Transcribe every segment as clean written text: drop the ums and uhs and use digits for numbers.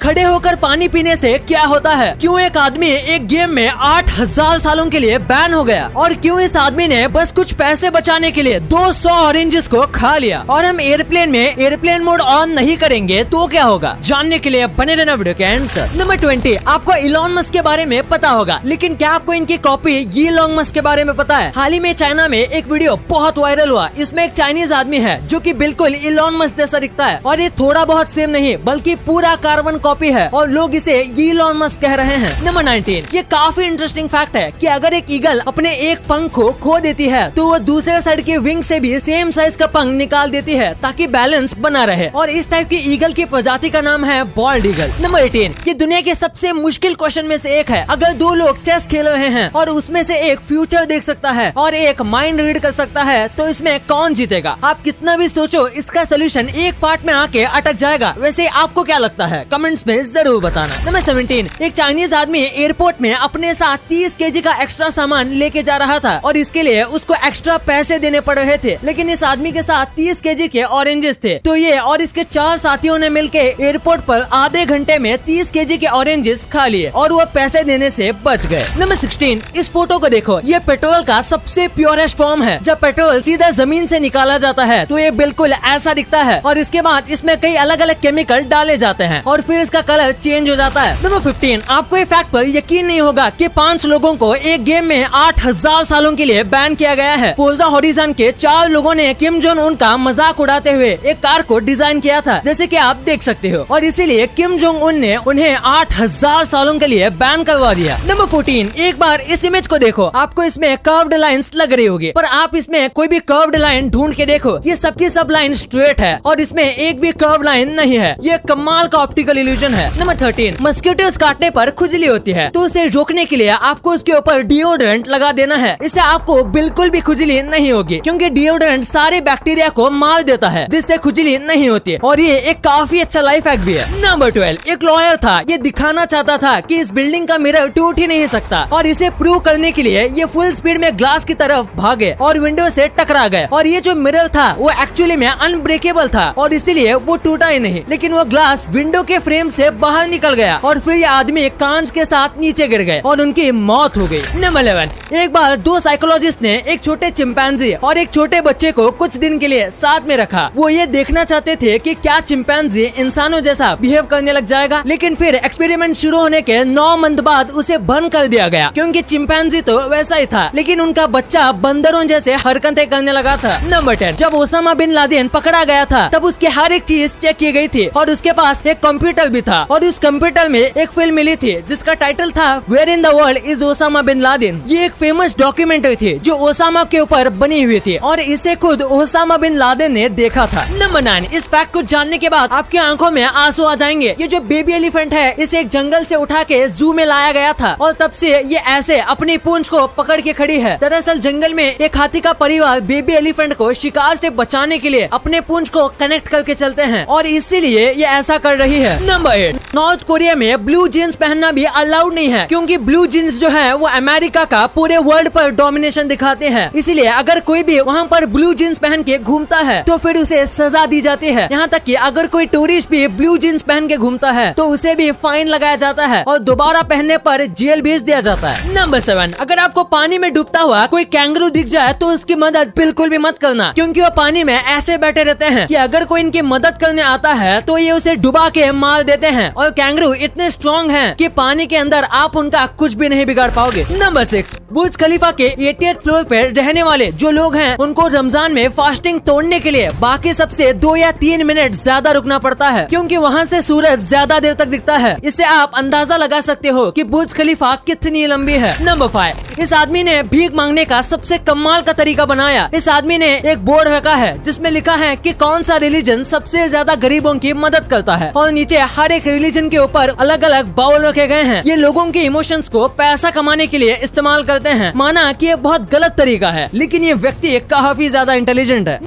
खड़े होकर पानी पीने से क्या होता है, क्यों एक आदमी एक गेम में 8000 सालों के लिए बैन हो गया, और क्यों इस आदमी ने बस कुछ पैसे बचाने के लिए 200 ऑरेंजेस को खा लिया, और हम एयरप्लेन में एयरप्लेन मोड ऑन नहीं करेंगे तो क्या होगा। जानने के लिए बने रहना वीडियो के एंड तक। नंबर 20, आपको इलॉन मस्क के बारे में पता होगा, लेकिन क्या आपको इनकी कॉपी इलॉन मस्क के बारे में पता है। हाल ही में चाइना में एक वीडियो बहुत वायरल हुआ। इसमें एक चाइनीज आदमी है जो कि बिल्कुल इलॉन मस्क जैसा दिखता है, और ये थोड़ा बहुत सेम नहीं बल्कि पूरा कार्बन कॉपी है, और लोग इसे इलॉन मस्क कह रहे हैं। नंबर 19, ये काफी इंटरेस्टिंग फैक्ट है कि अगर एक ईगल अपने एक पंख को खो देती है तो वो दूसरे साइड के विंग से भी सेम साइज का पंख निकाल देती है ताकि बैलेंस बना रहे, और इस टाइप की ईगल की प्रजाति का नाम है बॉल्ड ईगल। नंबर 18, ये दुनिया के सबसे मुश्किल क्वेश्चन में से एक है। अगर दो लोग चेस खेल रहे हैं और उसमें से एक फ्यूचर देख सकता है और एक माइंड रीड कर सकता है, तो इसमें कौन जीतेगा। आप कितना भी सोचो इसका सोल्यूशन एक पार्ट में आके अटक जाएगा। वैसे आपको क्या लगता है, कमेंट्स में जरूर बताना। नंबर 17, एक चाइनीज आदमी एयरपोर्ट में अपने साथ 30 केजी का एक्स्ट्रा सामान लेके जा रहा था, और इसके लिए उसको एक्स्ट्रा पैसे देने पड़ रहे थे, लेकिन इस आदमी के साथ 30 केजी के ऑरेंजेस थे, तो ये और इसके 4 साथियों ने मिलके एयरपोर्ट पर आधे घंटे में 30 केजी के ऑरेंजेस खा लिए, और वो पैसे देने से बच गए। नंबर 16, इस फोटो को देखो, ये पेट्रोल का सबसे प्योरेस्ट फॉर्म है। जब पेट्रोल सीधा जमीन से निकाला जाता है तो ये बिल्कुल ऐसा दिखता है, और इसके बाद इसमें कई अलग अलग केमिकल डाले जाते हैं और फिर इसका कलर चेंज हो जाता है। नंबर 15, आपको ये फैक्ट पर यकीन नहीं होगा कि 5 लोगों को एक गेम में 8000 सालों के लिए बैन किया गया है। फोर्जा होराइजन के 4 लोगों ने किम जोंग उन का मजाक उड़ाते हुए एक कार को डिजाइन किया था, जैसे कि आप देख सकते हो, और इसीलिए किम जोंग उन ने उन्हें 8000 सालों के लिए बैन करवा दिया। नंबर 14, एक बार इस इमेज को देखो, आपको इसमें कर्व्ड लाइंस लग रही होगी, पर आप इसमें कोई भी कर्व्ड लाइन ढूंढ के देखो, ये सबकी सब लाइन स्ट्रेट है और इसमें एक भी कर्व लाइन नहीं है। ये कमाल का ऑप्टिकल इल्यूजन है। नंबर 13, मस्किटोज काटने पर खुजली होती है, तो उसे रोकने के लिए आपको उसके ऊपर डिओड्रेंट लगा देना है। इससे आपको बिल्कुल भी खुजली नहीं होगी, क्योंकि डिओड्रेंट सारे बैक्टीरिया को मार देता है, जिससे खुजली नहीं होती है, और ये एक काफी अच्छा लाइफ हैक भी है। नंबर 12, एक लॉयर था, ये दिखाना चाहता था कि इस बिल्डिंग का मिरर टूट ही नहीं सकता, और इसे प्रूव करने के लिए ये फुल स्पीड में ग्लास की तरफ भागे और विंडो से टकरा गए, और ये जो मिरर था वो एक्चुअली में अनब्रेकेबल था, और इसीलिए वो टूटा ही नहीं, लेकिन वो ग्लास विंडो के फ्रेम से बाहर निकल गया, और फिर ये आदमी कांच के साथ नीचे गिर गए और उनकी मौत हो गई। नंबर 11, एक बार 2 साइकोलॉजिस्ट ने एक छोटे चिंपैंजी और एक छोटे बच्चे को कुछ दिन के लिए साथ में रखा। वो ये देखना चाहते थे कि क्या चिंपैंजी इंसानों जैसा बिहेव करने लग जाएगा, लेकिन फिर एक्सपेरिमेंट शुरू होने के 9 मंथ बाद उसे बंद कर दिया गया, क्योंकि चिंपैंजी तो वैसा ही था, लेकिन उनका बच्चा बंदरों जैसे हरकतें करने लगा था। नंबर 10, जब ओसामा बिन लादेन पकड़ा गया था तब उसकी हर एक चीज चेक की गई थी, और उसके पास एक कंप्यूटर भी था, और उस कंप्यूटर में एक फिल्म मिली थी जिसका टाइटल था where in the world is Osama bin Laden. ये एक फेमस डॉक्यूमेंट्री थी जो ओसामा के ऊपर बनी हुई थी, और इसे खुद ओसामा बिन लादेन ने देखा था। नंबर 9, इस फैक्ट को जानने के बाद आपकी आंखों में आंसू आ जाएंगे। ये जो बेबी एलिफेंट है, इसे एक जंगल से उठा के जू में लाया गया था, और तब से ये ऐसे अपनी पूंछ को पकड़ के खड़ी है। दरअसल जंगल में एक हाथी का परिवार बेबी एलिफेंट को शिकार से बचाने के लिए अपने पूंछ को कनेक्ट करके चलते हैं, और इसीलिए ये ऐसा कर रही है। नंबर 8, नॉर्थ कोरिया में ब्लू जीन्स पहनना भी अलाउड नहीं है, क्योंकि ब्लू जीन्स जो है वो अमेरिका का पूरे वर्ल्ड पर डोमिनेशन दिखाते हैं। इसीलिए अगर कोई भी वहाँ पर ब्लू जीन्स पहन के घूमता है तो फिर उसे सजा दी जाती है। यहाँ तक कि अगर कोई टूरिस्ट भी ब्लू जीन्स पहन के घूमता है तो उसे भी फाइन लगाया जाता है, और दोबारा पहनने पर जेल भेज दिया जाता है। नंबर 7, अगर आपको पानी में डूबता हुआ कोई कैंगरू दिख जाए तो उसकी मदद बिल्कुल भी मत करना, क्योंकि वो पानी में ऐसे बैठे रहते हैं कि अगर कोई इनकी मदद करने आता है तो ये उसे डुबा के मार देते हैं, और कैंगरू इतने स्ट्रॉन्ग हैं कि पानी के अंदर आप उनका कुछ भी नहीं बिगाड़ पाओगे। नंबर 6, बुर्ज खलीफा के 88 फ्लोर पर रहने वाले जो लोग हैं उनको रमजान में फास्टिंग तोड़ने के लिए बाकी सबसे 2 या 3 मिनट ज्यादा रुकना पड़ता है, क्योंकि वहाँ से सूरज ज्यादा देर तक दिखता है। इससे आप अंदाजा लगा सकते हो कि बुर्ज खलीफा कितनी लंबी है। नंबर 5, इस आदमी ने भीख मांगने का सबसे कमाल का तरीका बनाया। इस आदमी ने एक बोर्ड रखा है जिसमें लिखा है कि कौन सा रिलीजन सबसे ज्यादा गरीबों की मदद करता है, और नीचे हर एक रिलीजन के ऊपर अलग अलग बाउल रखे गए हैं। ये लोगों के इमोशंस को पैसा कमाने के लिए इस्तेमाल करते हैं। माना कि ये बहुत गलत तरीका है, लेकिन ये व्यक्ति काफी ज्यादा इंटेलिजेंट है।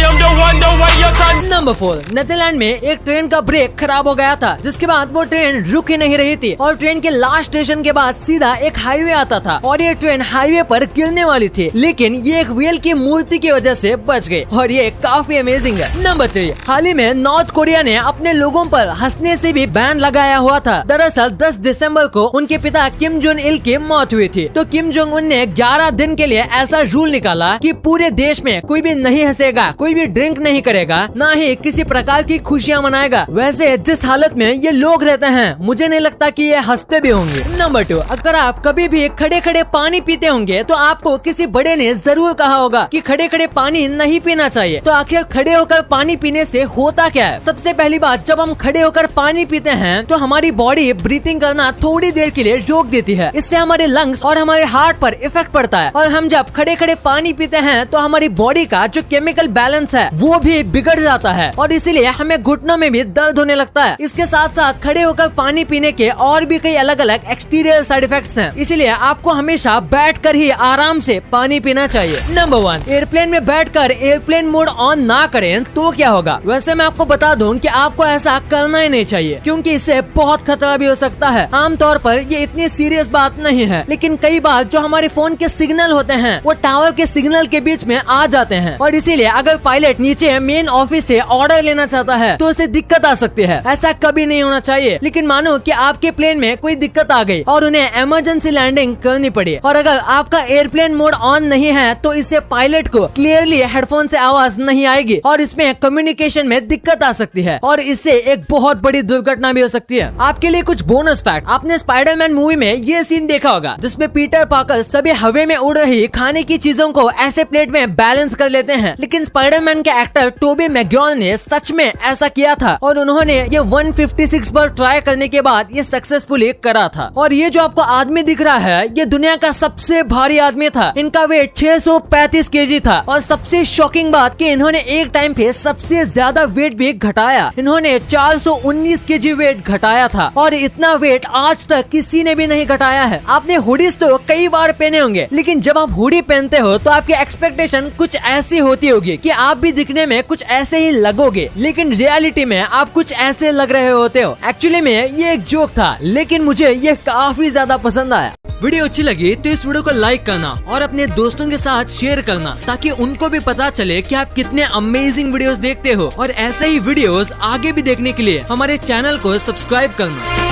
am the one, the way you turn. Number 4, Netherlands में एक ट्रेन का ब्रेक खराब हो गया था, जिसके बाद वो ट्रेन रुक ही नहीं रही थी और ट्रेन के लास्ट स्टेशन के बाद सीधा एक हाईवे आता था और ये ट्रेन हाईवे पर गिरने वाली थी, लेकिन ये एक व्हेल की मूर्ति की वजह से बच गई और ये काफी अमेजिंग है। नंबर 3, हाल ही में नॉर्थ कोरिया ने अपने लोगों पर हंसने से भी बैन लगाया हुआ था। दरअसल 10 दिसंबर को उनके पिता किम जोंग इल की मौत हुई थी, तो किम जोंग उन ने 11 दिन के लिए ऐसा रूल निकाला कि पूरे देश में कोई भी नहीं हंसेगा, कोई भी ड्रिंक नहीं करेगा, ना ही किसी प्रकार की खुशियाँ मनाएगा। वैसे जिस हालत में ये लोग रहते हैं, मुझे नहीं लगता कि ये हंसते भी होंगे। नंबर 2, अगर आप कभी भी खड़े खड़े पानी पीते होंगे तो आपको किसी बड़े ने जरूर कहा होगा कि खड़े खड़े पानी नहीं पीना चाहिए। तो आखिर खड़े होकर पानी पीने से होता क्या है? सबसे पहली बात, जब हम खड़े होकर पानी पीते हैं तो हमारी बॉडी ब्रीथिंग करना थोड़ी देर के लिए रोक देती है। इससे हमारे लंग्स और हमारे हार्ट पर इफेक्ट पड़ता है और हम जब खड़े खड़े पानी पीते हैं तो हमारी बॉडी का जो केमिकल बैलेंस है वो भी बिगड़ जाता है और इसीलिए हमें घुटनों में भी दर्द होने लगता है। इसके साथ साथ खड़े होकर पानी पीने के और भी कई अलग अलग एक्सटीरियर साइड इफेक्ट्स हैं, इसीलिए आपको हमेशा बैठकर ही आराम से पानी पीना चाहिए। नंबर 1, एयरप्लेन में बैठकर एयरप्लेन मोड ऑन ना करें तो क्या होगा? वैसे मैं आपको बता दूं कि आपको ऐसा करना ही नहीं चाहिए, क्योंकि इससे बहुत खतरा भी हो सकता है। आमतौर पर ये इतनी सीरियस बात नहीं है, लेकिन कई बार जो हमारे फोन के सिग्नल होते हैं वो टावर के सिग्नल के बीच में आ जाते हैं और इसीलिए अगर पायलट नीचे मेन ऑफिस से ऑर्डर लेना चाहता है तो उसे दिक्कत आ सकती है। ऐसा कभी नहीं होना चाहिए। लेकिन मानो कि आपके प्लेन में कोई दिक्कत आ गई और उन्हें इमरजेंसी लैंडिंग करनी पड़ी और अगर आपका एयरप्लेन मोड ऑन नहीं है तो इससे पायलट को क्लियरली हेडफोन से आवाज नहीं आएगी और इसमें कम्युनिकेशन में दिक्कत आ सकती है और इससे एक बहुत बड़ी दुर्घटना भी हो सकती है। आपके लिए कुछ बोनस फैक्ट, आपने स्पाइडरमैन मूवी में ये सीन देखा होगा जिसमें पीटर पार्कर सभी हवा में उड़ रही खाने की चीजों को ऐसे प्लेट में बैलेंस कर लेते हैं, लेकिन स्पाइडरमैन के एक्टर टोबी मैगवायर ने सच में ऐसा किया था और उन्होंने ये 156 बार ट्राई करने के बाद ये सक्सेसफुली करा था। और ये जो आपको आदमी दिख रहा है ये दुनिया का सबसे भारी आदमी था। इनका वेट 635 केजी था और सबसे शॉकिंग बात कि इन्होंने एक टाइम पे सबसे ज्यादा वेट भी घटाया। इन्होंने 419 केजी वेट घटाया था और इतना वेट आज तक किसी ने भी नहीं घटाया है। आपने हुडीज तो कई बार पहने होंगे, लेकिन जब आप हुडी पहनते हो तो आपकी एक्सपेक्टेशन कुछ ऐसी होती होगी कि आप भी दिखने में कुछ ऐसे ही लगोगे, लेकिन रियलिटी में आप कुछ ऐसे लग रहे होते हो। एक्चुअली में ये एक जोक था, लेकिन मुझे ये काफी ज्यादा पसंद आया। वीडियो अच्छी लगी तो इस वीडियो को लाइक करना और अपने दोस्तों के साथ शेयर करना ताकि उनको भी पता चले कि आप कितने अमेजिंग वीडियोस देखते हो और ऐसे ही वीडियोस आगे भी देखने के लिए हमारे चैनल को सब्सक्राइब करना।